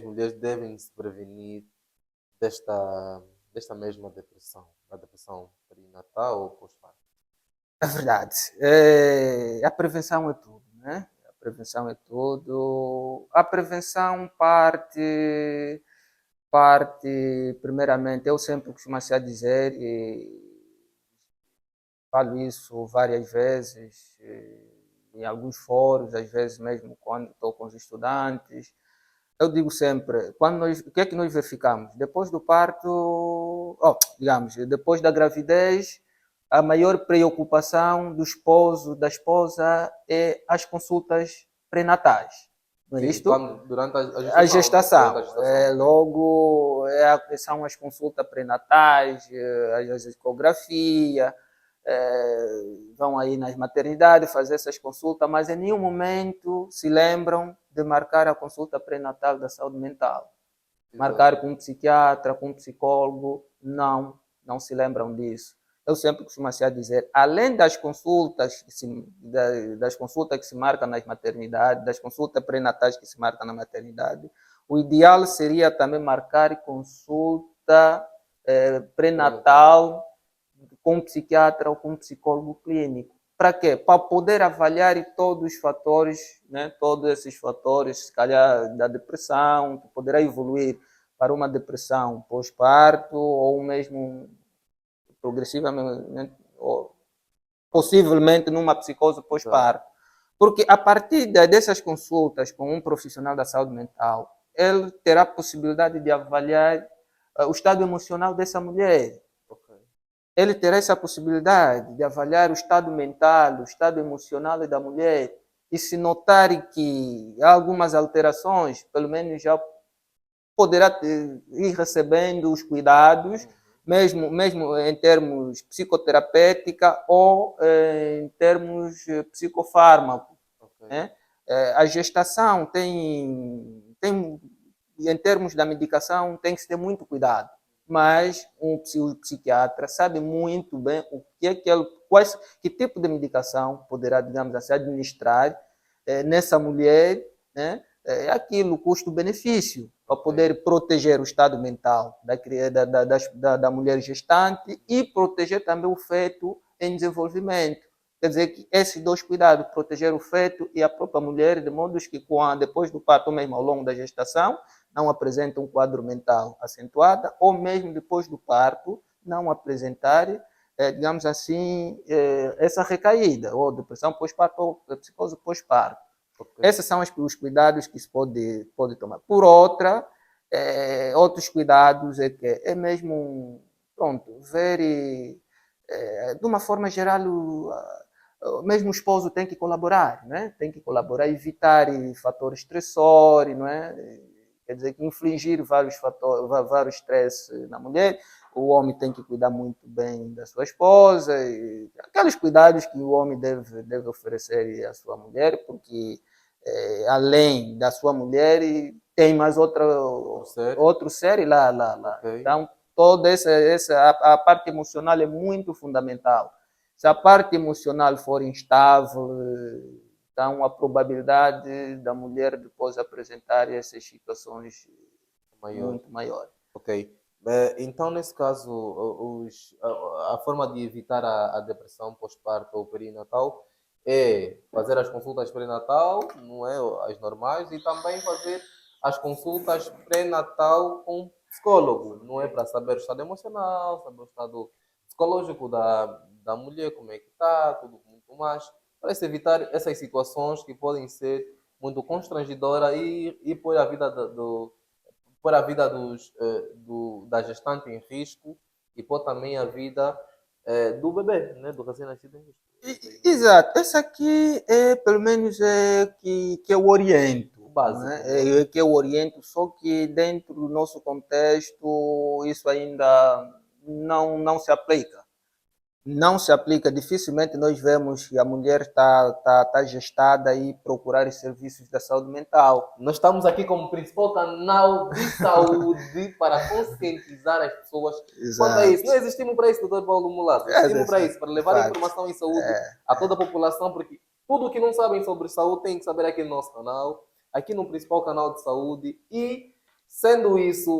mulheres devem se prevenir desta mesma depressão, da depressão perinatal ou pós-parto? É verdade. A prevenção é tudo, né? A prevenção é tudo. A prevenção parte primeiramente, eu sempre costumo a dizer, e falo isso várias vezes, em alguns fóruns, às vezes mesmo quando estou com os estudantes, eu digo sempre, o que é que nós verificamos? Depois do parto, digamos, depois da gravidez, a maior preocupação do esposo, da esposa, é as consultas pré-natais. Não é isto? Durante a gestação. Logo, são as consultas pré-natais, a ecografia, vão aí nas maternidades fazer essas consultas, mas em nenhum momento se lembram de marcar a consulta pré-natal da saúde mental. Marcar com um psiquiatra, com um psicólogo, não se lembram disso. Eu sempre costumo dizer, além das consultas que se marcam nas maternidades, das consultas pré-natais que se marcam na maternidade, o ideal seria também marcar consulta pré-natal com um psiquiatra ou com um psicólogo clínico. Para quê? Para poder avaliar todos os fatores, né? Todos esses fatores, se calhar da depressão, que poderá evoluir para uma depressão pós-parto ou mesmo progressivamente, ou possivelmente numa psicose pós-parto. Porque a partir dessas consultas com um profissional da saúde mental, ele terá a possibilidade de avaliar o estado emocional dessa mulher. Ele terá essa possibilidade de avaliar o estado mental, o estado emocional da mulher. E se notar que há algumas alterações, pelo menos já poderá ir recebendo os cuidados, mesmo em termos psicoterapêutica ou em termos psicofármaco. Né? A gestação em termos da medicação, tem que se ter muito cuidado. Mas um psiquiatra sabe muito bem o que é que tipo de medicação poderá, digamos assim, administrar nessa mulher, né? Aquilo, custo-benefício, para poder proteger o estado mental da mulher gestante e proteger também o feto em desenvolvimento. Quer dizer que esses dois cuidados, proteger o feto e a própria mulher, de modo que depois do parto, ou mesmo ao longo da gestação, não apresenta um quadro mental acentuado, ou mesmo depois do parto, não apresentar, digamos assim, essa recaída, ou depressão pós-parto, ou psicose pós-parto. Ok. Esses são os cuidados que se pode tomar. Por outra, outros cuidados é mesmo, pronto, ver de uma forma geral, mesmo o esposo tem que colaborar, né? Tem que colaborar, evitar fatores estressores, não é? Quer dizer, que infligir vários fatores, vários estresses na mulher. O homem tem que cuidar muito bem da sua esposa, e aqueles cuidados que o homem deve oferecer à sua mulher, porque além da sua mulher tem mais outro ser lá. Ok. Então, toda a parte emocional é muito fundamental. Se a parte emocional for instável, então a probabilidade da mulher depois apresentar essas situações Maior. muito maior. Ok. Então, nesse caso, a forma de evitar a depressão pós-parto ou perinatal é fazer as consultas pré-natal, não é? As normais, e também fazer as consultas pré-natal com psicólogo, não é? Para saber o estado emocional, saber o estado psicológico da mulher, como é que está, tudo muito mais, para se evitar essas situações que podem ser muito constrangedoras e pôr a vida pôr a vida da gestante em risco e pôr também a vida do bebê, né? Do recém-nascido em risco. Exato, esse aqui pelo menos que eu oriento, O não básico, né? é? Que eu oriento, só que dentro do nosso contexto isso ainda não se aplica. Não se aplica, dificilmente nós vemos que a mulher está gestada e procurar os serviços da saúde mental. Nós estamos aqui como principal canal de saúde para conscientizar as pessoas quanto a isso. Exato. Não existimos para isso, doutor Paulo Mulato. Existimos para isso, para De levar facto. informação em saúde a toda a população, porque tudo o que não sabem sobre saúde tem que saber aqui no nosso canal, aqui no principal canal de saúde. E, sendo isso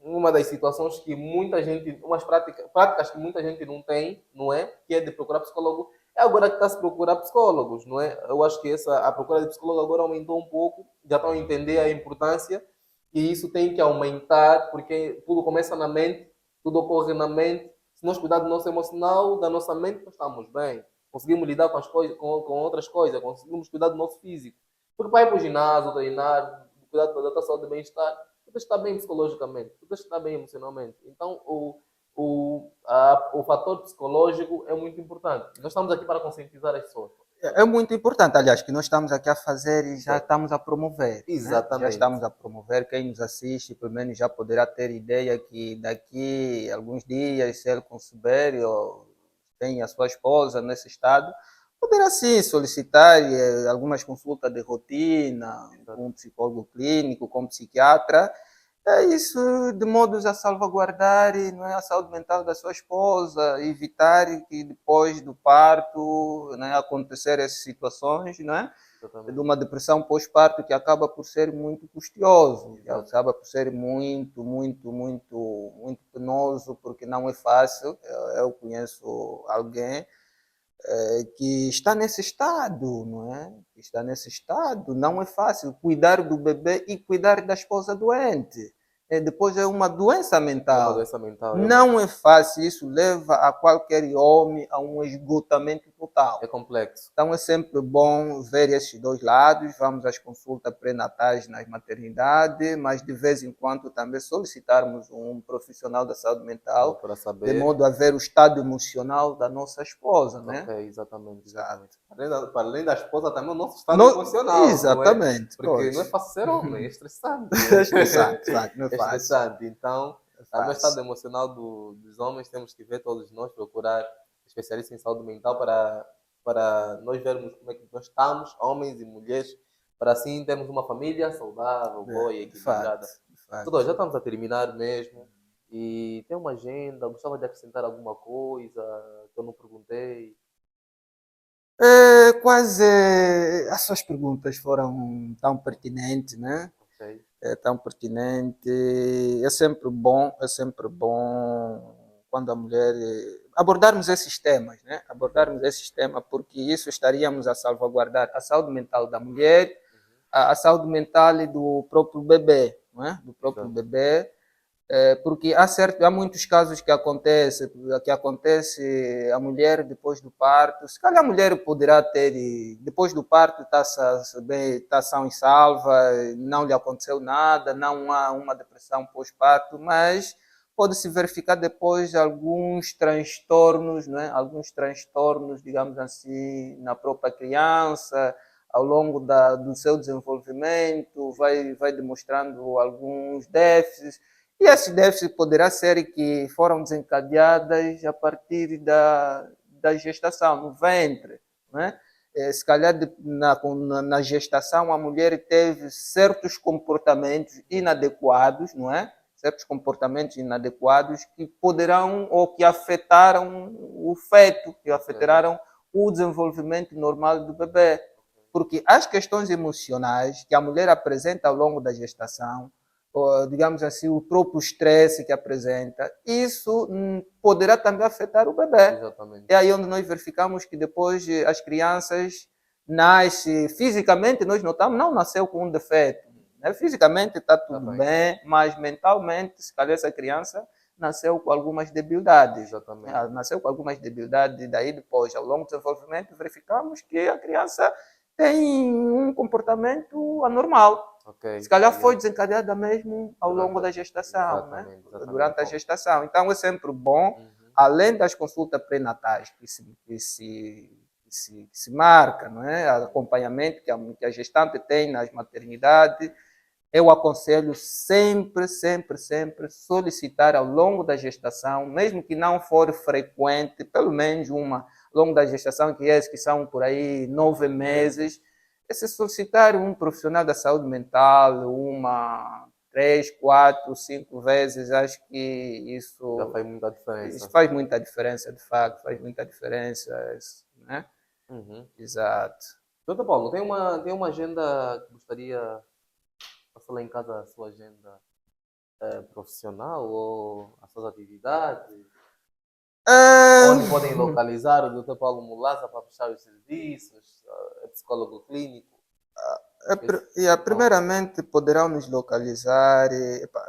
uma das situações que muita gente, umas práticas que muita gente não tem, não é? Que é de procurar psicólogo. É agora que está a se procurar psicólogos, não é? Eu acho que a procura de psicólogo agora aumentou um pouco, já estão a entender a importância e isso tem que aumentar, porque tudo começa na mente, tudo ocorre na mente. Se nós cuidarmos do nosso emocional, da nossa mente, nós estamos bem. Conseguimos lidar com as coisas, com outras coisas, conseguimos cuidar do nosso físico. Porque para ir para o ginásio, treinar, cuidar da tua saúde e bem-estar, tu tens que estar bem psicologicamente, tu tens que estar bem emocionalmente. Então, o fator psicológico é muito importante. Nós estamos aqui para conscientizar as pessoas. É muito importante, aliás, que nós estamos aqui a fazer e já Certo. estamos a promover. Né? Já Exatamente. estamos a promover. Quem nos assiste, pelo menos já poderá ter ideia que daqui a alguns dias, se ele conceber ou tem a sua esposa nesse estado, poderá sim solicitar algumas consultas de rotina com um psicólogo clínico, com um psiquiatra. É isso de modos a salvaguardar, não é, a saúde mental da sua esposa, evitar que depois do parto, né, acontecer essas situações, não é? De Exatamente. uma depressão pós-parto que acaba por ser muito custoso, que Exato. acaba por ser muito penoso, porque não é fácil. Eu conheço alguém que está nesse estado, não é? Que está nesse estado, não é fácil cuidar do bebê e cuidar da esposa doente. Depois é uma doença É uma mental. doença mental, realmente. Não é fácil, isso leva a qualquer homem a um esgotamento total. É complexo. Então é sempre bom ver esses dois lados. Vamos às consultas pré-natais nas maternidades, mas de vez em quando também solicitarmos um profissional da saúde mental, Para de saber. modo a ver o estado emocional da nossa esposa, né? Ok, exatamente, Exato. exatamente. Para além da esposa, também o nosso estado emocional, não é? Exatamente, Porque não é pois. fácil ser homem, é estressante. É estressante, exato, não é É fácil. estressante. Então, É também o estado fácil. emocional dos homens temos que ver todos nós, procurar especialistas em saúde mental para nós vermos como é que nós estamos, homens e mulheres, para assim termos uma família saudável, boa e De fato, equilibrada. de Tudo, fato. já estamos a terminar mesmo. E tem uma agenda, gostava de acrescentar alguma coisa que eu não perguntei. Quase as suas perguntas foram tão pertinentes, né? Ok. É tão pertinente. É sempre bom quando a mulher. abordarmos esses temas, né? Abordarmos esses temas, porque isso estaríamos a salvaguardar a saúde mental da mulher, a saúde mental do próprio bebê, não é? Do próprio Exato. bebê, porque há muitos casos que acontece a mulher depois do parto, se calhar a mulher poderá ter, depois do parto está sã e salva, não lhe aconteceu nada, não há uma depressão pós-parto, mas pode-se verificar depois alguns transtornos, né? Alguns transtornos, digamos assim, na própria criança, ao longo do seu desenvolvimento, vai demonstrando alguns déficits, e esses déficits poderá ser que foram desencadeadas a partir da gestação, no ventre, né? Se calhar na gestação a mulher teve certos comportamentos inadequados, não é? Certos comportamentos inadequados que poderão ou que afetaram o feto, que afetaram o desenvolvimento normal do bebê. Porque as questões emocionais que a mulher apresenta ao longo da gestação, digamos assim, o próprio estresse que apresenta, isso poderá também afetar o bebê. Exatamente. É aí onde nós verificamos que depois as crianças nascem, fisicamente nós notamos, não nasceu com um defeito. Né? Fisicamente está tudo bem, mas mentalmente, se calhar essa criança nasceu com algumas debilidades. Exatamente. Nasceu com algumas debilidades, e daí depois, ao longo do desenvolvimento, verificamos que a criança tem um comportamento anormal. Okay. Se calhar foi desencadeada mesmo ao longo da gestação, exatamente, né? Exatamente. Durante a gestação. Então é sempre bom, além das consultas pré-natais que se marca, não é? O acompanhamento que a gestante tem nas maternidades, eu aconselho sempre solicitar ao longo da gestação, mesmo que não for frequente, pelo menos uma ao longo da gestação, que são por aí 9 meses, se solicitar um profissional da saúde mental, 3, 4, 5 vezes, acho que isso já faz muita diferença. Isso faz muita diferença, de facto, faz muita diferença, né? Exato. Doutor Paulo, tem uma agenda que gostaria passar lá em casa, a sua agenda profissional ou as suas atividades? Onde podem localizar o Dr. Paulo Mulaza para prestar os serviços, é psicólogo clínico? Primeiramente, poderão nos localizar.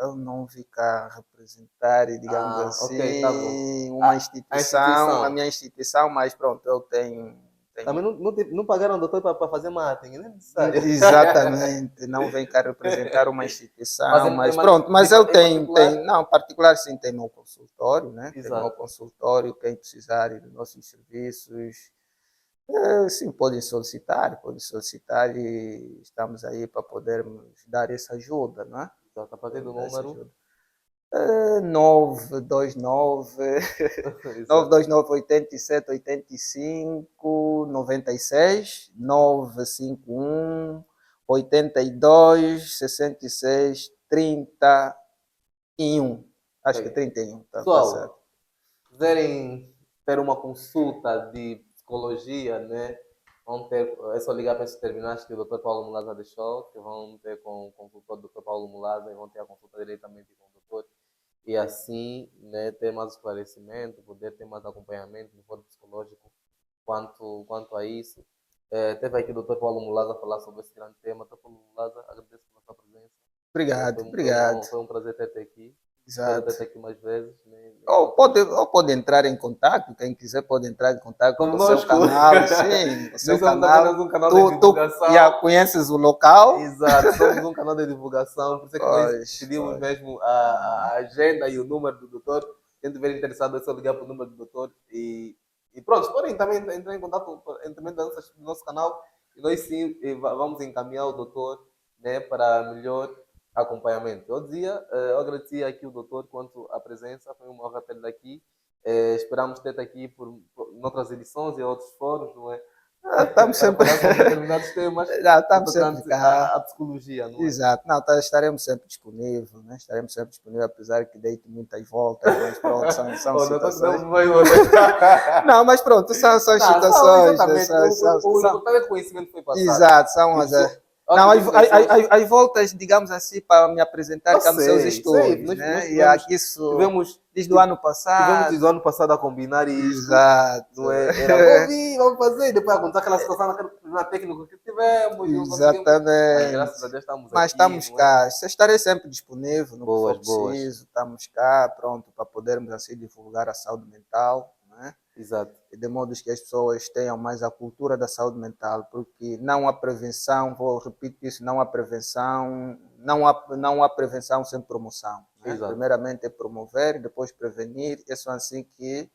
Eu não vim cá representar, digamos assim, okay, tá uma instituição, a minha instituição, mas pronto, eu tenho. Também não pagaram o doutor para fazer marketing, não é necessário. Exatamente, não vem cá representar uma instituição, mas pronto, mas eu tenho, não, particular sim, tem meu consultório, né? Exato. Tem meu consultório, quem precisar dos nossos serviços, sim, podem solicitar e estamos aí para podermos dar essa ajuda, não é? Exato, a partir do número 929 87 85 96 951 82 66 31. Acho que 31. Pessoal, tá quiserem ter uma consulta de psicologia, né? Vão ter, é só ligar para esses terminais que o Dr. Paulo Mulaza deixou, que vão ter com o consultor do Dr. Paulo Mulaza e vão ter a consulta diretamente com o doutor. E assim, né, ter mais esclarecimento, poder ter mais acompanhamento no foro psicológico quanto a isso. Teve aqui o Dr. Paulo Mulaza falar sobre esse grande tema. Dr. Paulo Mulaza, agradeço pela sua presença. Obrigado. Foi um prazer ter-te aqui. Exato. Ter-te aqui mais vezes. Né? Ou pode entrar em contato, quem quiser pode entrar em contato com o seu canal. Sim, o seu canal. Um canal de divulgação. Tu já conheces o local? Exato, somos um canal de divulgação, por isso é que nós pedimos mesmo a agenda e o número do doutor. Quem estiver interessado é só ligar para o número do doutor e pronto, podem também entrar em contato também do nosso canal e nós sim vamos encaminhar o doutor, né, para melhor acompanhamento. Eu agradeci aqui o doutor quanto à presença, foi uma honra ter-lhe aqui. Esperamos ter-te aqui em outras edições e outros fóruns, não é? Estamos sempre sobre determinados temas, estamos sempre a psicologia, não é? Exato, não, estaremos sempre disponíveis, né? Estaremos sempre disponíveis, apesar que deito muitas voltas, mas pronto, são situações. Não, mas pronto, são situações. O total conhecimento foi passado. Exato, são as. Não, acredito que pessoas... aí voltas, digamos assim, para me apresentar Eu como seus sei, estúdios, nós né? E tivemos, aqui isso tivemos, desde o ano tivemos desde o passado. ano passado a combinar isto, Exato. não é? Era, vamos vir, vamos fazer, e depois acontecer aquela situação, naquele problema técnico que tivemos, e não conseguimos, mas Exatamente. graças a Deus estamos Mas aqui, estamos não é? cá. Estarei sempre disponível no que for Boas, boas, preciso. Estamos cá, pronto, para podermos assim divulgar a saúde mental, né? exato, E de modo que as pessoas tenham mais a cultura da saúde mental, porque não há prevenção, vou repetir isso, não há prevenção sem promoção, né? exato. Primeiramente é promover, depois prevenir, é só assim que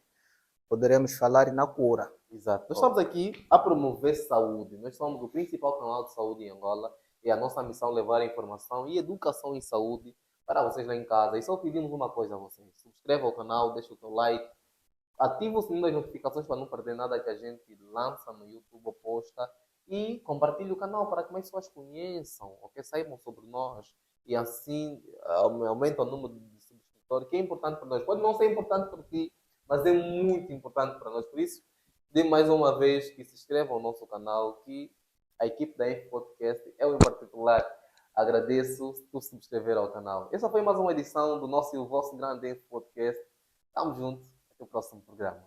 poderemos falar na cura. Exato. Nós estamos aqui a promover saúde. Nós somos o principal canal de saúde em Angola. E a nossa missão é levar informação e educação em saúde para vocês lá em casa. E só pedimos uma coisa a vocês. Subscreva o canal, deixa o teu like, ativa o sininho das notificações para não perder nada que a gente lança no YouTube ou posta. E compartilhe o canal para que mais pessoas conheçam, ok? Saibam sobre nós. E assim aumenta o número de subscritores, que é importante para nós. Pode não ser importante para ti, mas é muito importante para nós. Por isso, de mais uma vez que se inscrevam ao nosso canal, que a equipe da F Podcast, eu em particular, agradeço por se subscrever ao canal. Essa foi mais uma edição do nosso e o vosso grande F Podcast. Tamo juntos, até o próximo programa.